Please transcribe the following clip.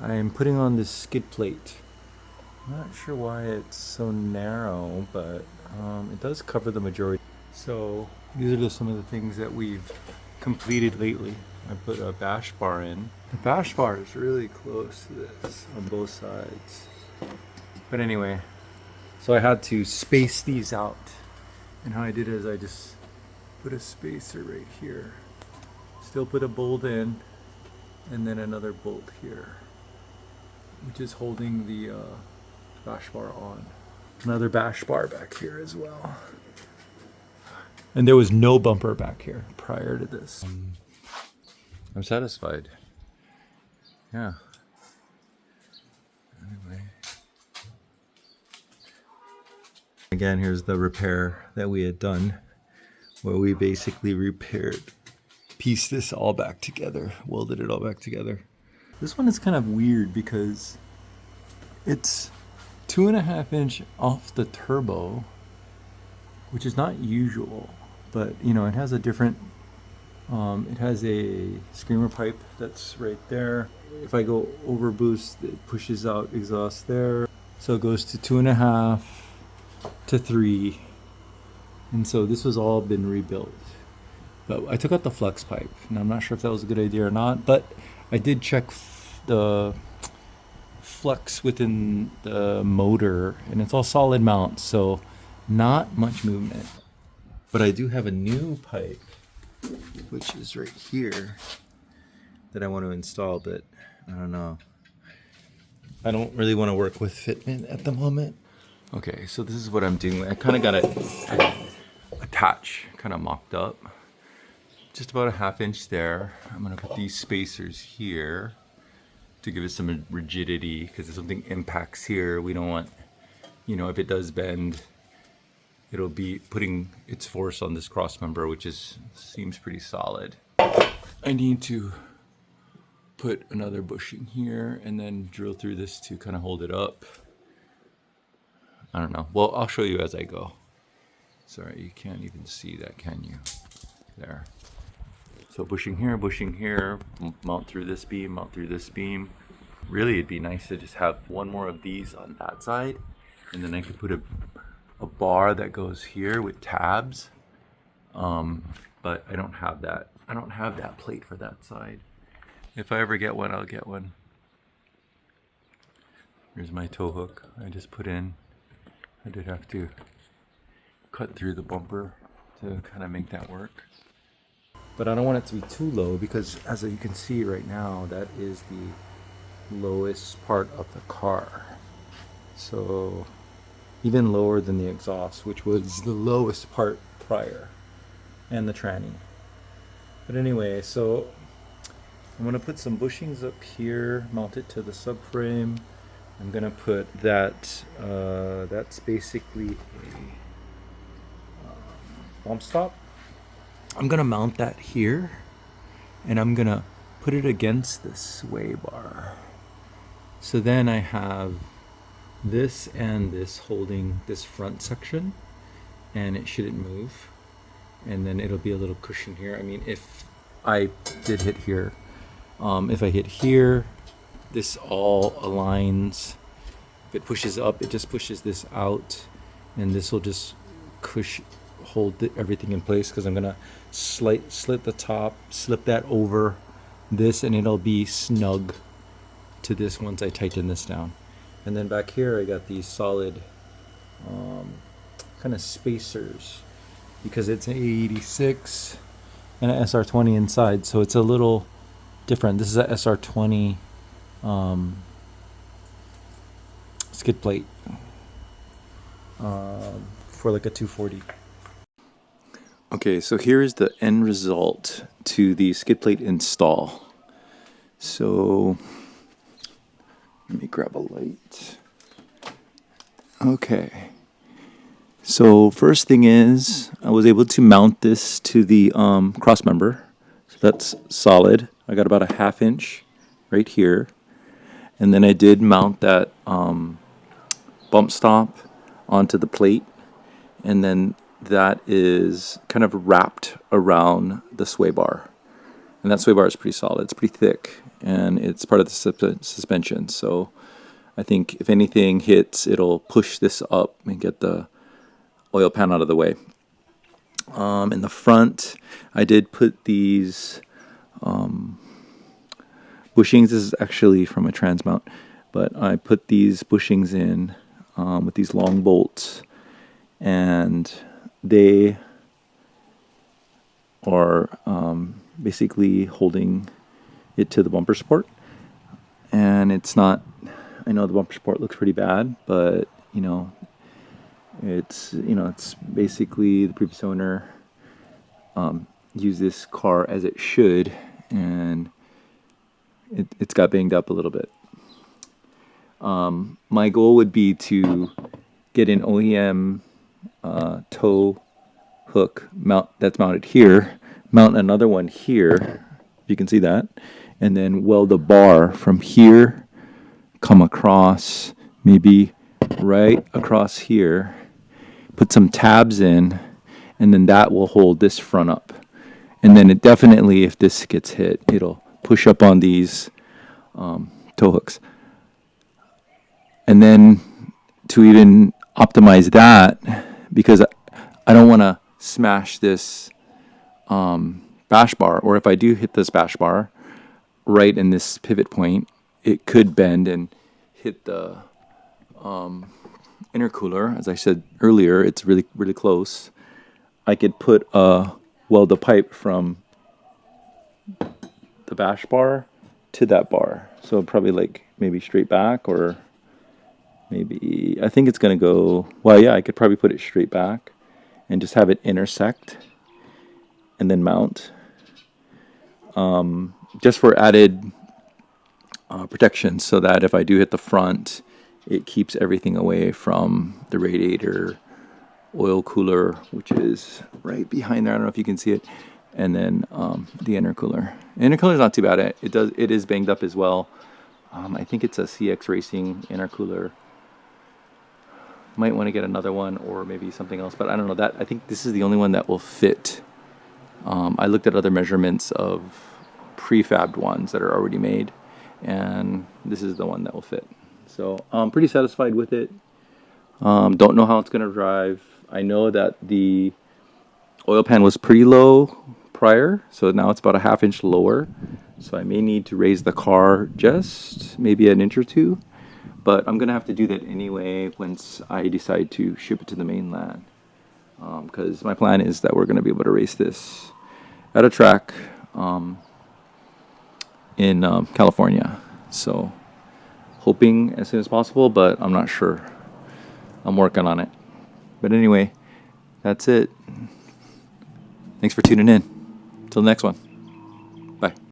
I am putting on this skid plate. I'm not sure why it's so narrow, but it does cover the majority. So these are just some of the things that we've completed lately. I put a bash bar in. The bash bar is really close to this on both sides. But anyway, so I had to space these out. And how I did it is I just put a spacer right here. Still put a bolt in, and then another bolt here, which is holding the bash bar on. Another bash bar back here as well. And there was no bumper back here prior to this. I'm satisfied. Yeah. Anyway. Again, here's the repair that we had done, where we basically pieced this all back together, welded it all back together. This one is kind of weird because it's 2.5 inch off the turbo, which is not usual, but you know, it has a different, it has a screamer pipe that's right there. If I go over boost, it pushes out exhaust there. So it goes to 2.5 to 3. And so this was all been rebuilt. But I took out the flex pipe, and I'm not sure if that was a good idea or not, but I did check the flux within the motor, and it's all solid mount, so not much movement. But I do have a new pipe, which is right here, that I want to install, but I don't know. I don't really want to work with fitment at the moment. Okay, so this is what I'm doing. I kind of got it attached, kind of mocked up. Just about a 1/2 inch there. I'm gonna put these spacers here to give it some rigidity, because if something impacts here, we don't want, you know, if it does bend, it'll be putting its force on this cross member, which seems pretty solid. I need to put another bushing here and then drill through this to kind of hold it up. I don't know. Well, I'll show you as I go. Sorry, you can't even see that, can you? There. So bushing here, mount through this beam, mount through this beam. Really, it'd be nice to just have one more of these on that side, and then I could put a bar that goes here with tabs. But I don't have that. I don't have that plate for that side. If I ever get one, I'll get one. Here's my tow hook I just put in. I did have to cut through the bumper to kind of make that work. But I don't want it to be too low, because as you can see right now, that is the lowest part of the car. So even lower than the exhaust, which was the lowest part prior, and the tranny. But anyway, so I'm gonna put some bushings up here, mount it to the subframe. I'm gonna put that, that's basically a bump stop. I'm gonna mount that here, and I'm gonna put it against the sway bar. So then I have this and this holding this front section, and it shouldn't move. And then it'll be a little cushion here. I mean, if I did hit here, if I hit here, this all aligns. If it pushes up, it just pushes this out, and this will just hold everything in place, because I'm gonna slit the top, slip that over this, and it'll be snug to this once I tighten this down. And then back here I got these solid kind of spacers, because it's an AE86 and an SR20 inside, so it's a little different. This is a SR20 skid plate for like a 240. Okay, so here is the end result to the skid plate install. So let me grab a light. Okay. So first thing is, I was able to mount this to the cross member. So that's solid. I got about a 1/2 inch right here. And then I did mount that bump stop onto the plate. And then that is kind of wrapped around the sway bar. And that sway bar is pretty solid. It's pretty thick. and it's part of the suspension. So I think if anything hits, it'll push this up and get the oil pan out of the way. In the front, I did put these bushings. This is actually from a trans mount, but I put these bushings in with these long bolts, and they are basically holding it to the bumper support. And it's not, I know the bumper support looks pretty bad, but it's basically the previous owner used this car as it should, and it's got banged up a little bit. My goal would be to get an OEM tow hook that's mounted here, mount another one here, if you can see that, and then weld a bar from here, come across, maybe right across here, put some tabs in, and then that will hold this front up. And then it definitely, if this gets hit, it'll push up on these tow hooks. And then to even optimize that, because I don't want to smash this bash bar, or if I do hit this bash bar right in this pivot point, it could bend and hit the intercooler. As I said earlier, it's really, really close. I could put weld a pipe from the bash bar to that bar. So probably like maybe straight back, or maybe, I think it's going to go, well, yeah, I could probably put it straight back and just have it intersect and then mount. Just for added protection, so that if I do hit the front, it keeps everything away from the radiator, oil cooler, which is right behind there. I don't know if you can see it. And then the intercooler. The intercooler is not too bad. It is banged up as well. I think it's a CX Racing intercooler. Might want to get another one, or maybe something else, but I don't know. I think this is the only one that will fit. I looked at other measurements of prefabbed ones that are already made, and this is the one that will fit. So I'm pretty satisfied with it. Don't know how it's going to drive. I know that the oil pan was pretty low prior, so now it's about a ½ inch lower. So I may need to raise the car just maybe an inch or two, but I'm going to have to do that anyway once I decide to ship it to the mainland. Because my plan is that we're going to be able to race this at a track in California. So hoping as soon as possible, but I'm not sure. I'm working on it. But anyway, that's it. Thanks for tuning in. Till the next one. Bye.